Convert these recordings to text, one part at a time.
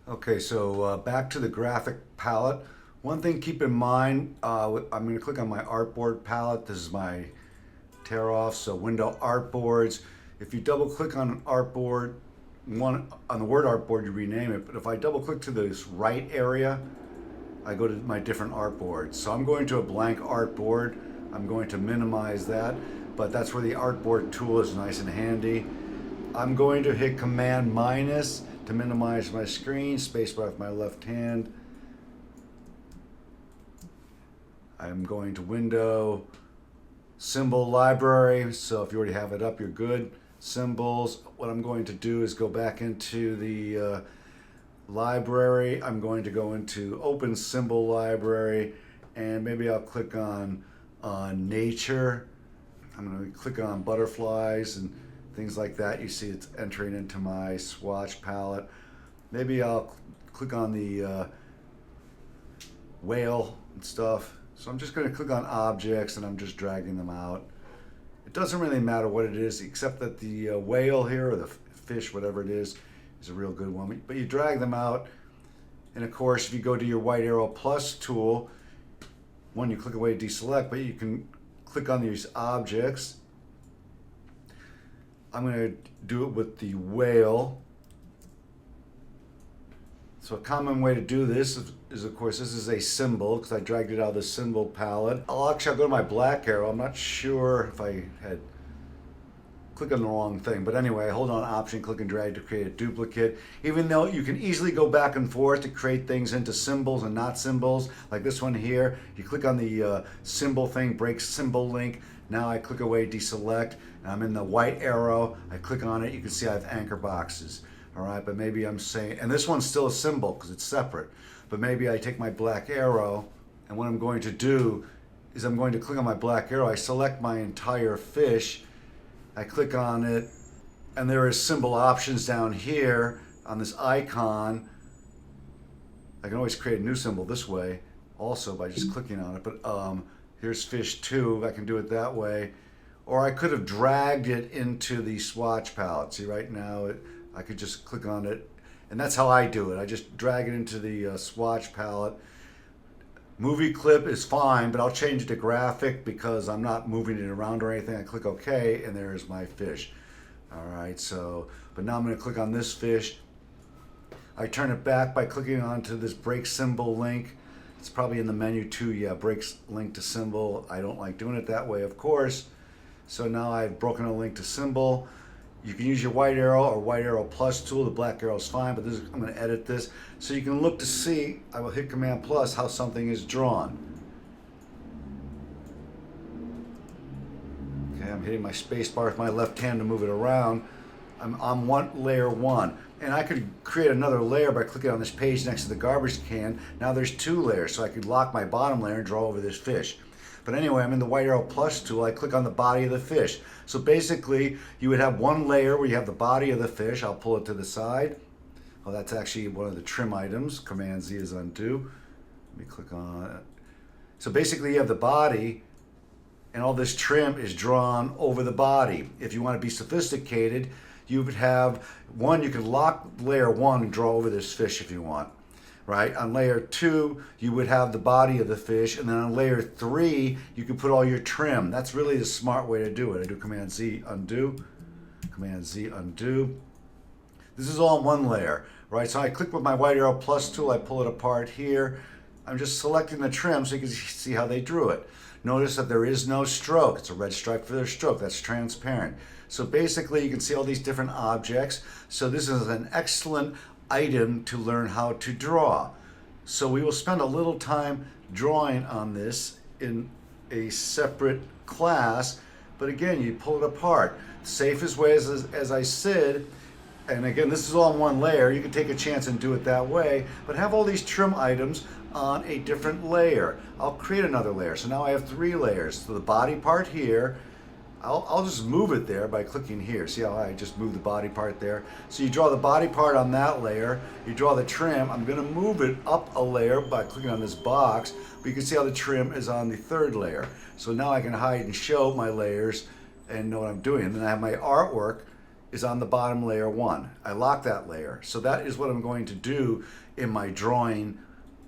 Okay, so back to the graphic palette. One thing keep in mind, I'm going to click on my artboard palette. This is my tear off, so window artboards. If you double click on an artboard, one on the word artboard, you rename it. But if I double click to this right area, I go to my different artboards. So I'm going to a blank artboard. I'm going to minimize that, but that's where the artboard tool is nice and handy. I'm going to hit Command minus to minimize my screen, spacebar with my left hand. I'm going to Window, Symbol Library. So if you already have it up, you're good. Symbols. What I'm going to do is go back into the library. I'm going to go into Open Symbol Library, and maybe I'll click on nature. I'm going to click on butterflies and things like that. You see it's entering into my swatch palette. Maybe I'll click on the whale and stuff. So I'm just going to click on objects and I'm just dragging them out. It doesn't really matter what it is, except that the whale here, or the fish, whatever it is a real good one. But you drag them out, and of course if you go to your white arrow plus tool, one, you click away to deselect, but you can click on these objects. I'm going to do it with the whale. So a common way to do this is of course, this is a symbol because I dragged it out of the symbol palette. I'll go to my black arrow. I'm not sure if I had clicked on the wrong thing, but anyway, hold on Option, click and drag to create a duplicate. Even though you can easily go back and forth to create things into symbols and not symbols, like this one here, you click on the symbol thing, break symbol link. Now I click away, deselect, and I'm in the white arrow. I click on it, you can see I have anchor boxes. All right, but maybe I'm saying, and this one's still a symbol because it's separate, but maybe I take my black arrow, and what I'm going to do is I'm going to click on my black arrow. I select my entire fish, I click on it, and there is symbol options down here on this icon. I can always create a new symbol this way also by just clicking on it, but here's fish 2. I can do it that way, or I could have dragged it into the swatch palette. See, right now I could just click on it, and that's how I do it. I just drag it into the swatch palette. Movie clip is fine, but I'll change it to graphic because I'm not moving it around or anything. I click OK, and there's my fish. All right, so, but now I'm going to click on this fish. I turn it back by clicking onto this break symbol link. It's probably in the menu too. Yeah, breaks link to symbol. I don't like doing it that way, of course. So now I've broken a link to symbol. You can use your white arrow or white arrow plus tool. The black arrow is fine, but I'm going to edit this so you can look to see. I will hit Command plus how something is drawn. Okay, I'm hitting my space bar with my left hand to move it around. I'm on layer 1, and I could create another layer by clicking on this page next to the garbage can. Now there's 2 layers, so I could lock my bottom layer and draw over this fish. But anyway, I'm in the white arrow plus tool. I click on the body of the fish. So basically, you would have one layer where you have the body of the fish. I'll pull it to the side. Oh, that's actually one of the trim items. Command Z is undo. Let me click on it. So basically, you have the body, and all this trim is drawn over the body. If you want to be sophisticated, you would have one, you could lock layer 1 and draw over this fish if you want. Right? On layer 2, you would have the body of the fish, and then on layer 3, you could put all your trim. That's really the smart way to do it. I do Command Z, undo, Command Z, undo. This is all in one layer, right? So I click with my white arrow plus tool, I pull it apart here. I'm just selecting the trim so you can see how they drew it. Notice that there is no stroke. It's a red stripe for their stroke. That's transparent. So basically, you can see all these different objects. So this is an excellent item to learn how to draw. So we will spend a little time drawing on this in a separate class, but again, you pull it apart. Safest way is, as I said, and again, this is all in one layer. You can take a chance and do it that way, but have all these trim items on a different layer. I'll create another layer. So now I have 3 layers. So the body part here, I'll just move it there by clicking here. See how I just moved the body part there? So you draw the body part on that layer, you draw the trim. I'm gonna move it up a layer by clicking on this box, but you can see how the trim is on the 3rd layer. So now I can hide and show my layers and know what I'm doing. And then I have my artwork is on the bottom layer 1. I lock that layer. So that is what I'm going to do in my drawing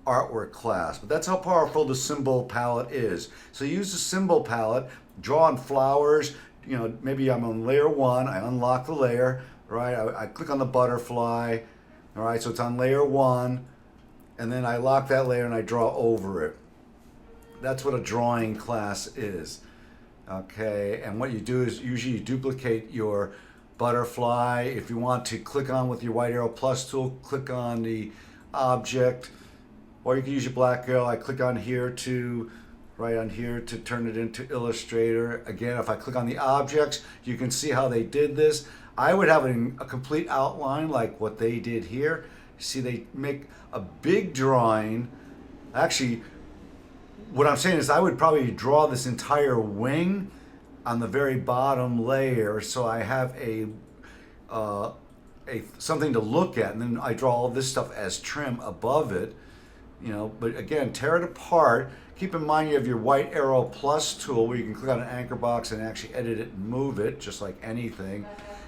artwork class. But that's how powerful the Symbol Palette is. So use the Symbol Palette, draw on flowers. You know, maybe I'm on layer 1, I unlock the layer, right? I click on the butterfly, all right? So it's on layer 1, and then I lock that layer and I draw over it. That's what a drawing class is. Okay, and what you do is usually you duplicate your butterfly. If you want to click on with your white arrow plus tool, click on the object, or you can use your black arrow. I click on here to, right on here to turn it into Illustrator. Again, if I click on the objects, you can see how they did this. I would have a complete outline like what they did here. See, they make a big drawing. Actually, what I'm saying is I would probably draw this entire wing on the very bottom layer, so I have a something to look at, and then I draw all this stuff as trim above it, you know. But again, tear it apart. Keep in mind you have your white arrow plus tool where you can click on an anchor box and actually edit it and move it just like anything.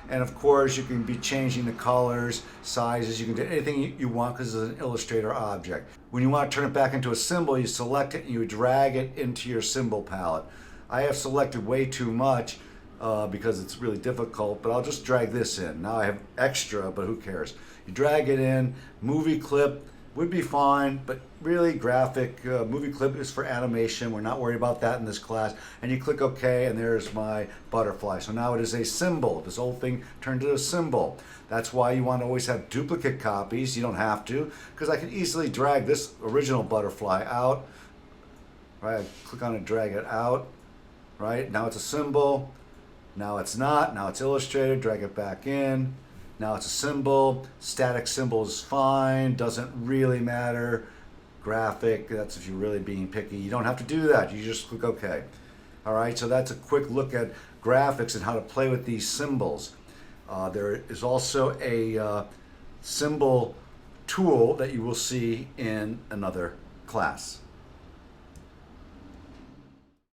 And of course you can be changing the colors, sizes, you can do anything you want because it's an Illustrator object. When you want to turn it back into a symbol, you select it and you drag it into your Symbol Palette. I have selected way too much because it's really difficult, but I'll just drag this in. Now I have extra, but who cares? You drag it in, movie clip would be fine, but really graphic, movie clip is for animation. We're not worried about that in this class. And you click OK, and there's my butterfly. So now it is a symbol. This whole thing turned into a symbol. That's why you want to always have duplicate copies. You don't have to, because I can easily drag this original butterfly out. Right, I click on it, drag it out. Right, now it's a symbol. Now it's not. Now it's Illustrated. Drag it back in. Now it's a symbol. Static symbol is fine. Doesn't really matter. Graphic, that's if you're really being picky. You don't have to do that. You just click OK. All right, so that's a quick look at graphics and how to play with these symbols. There is also a symbol tool that you will see in another class.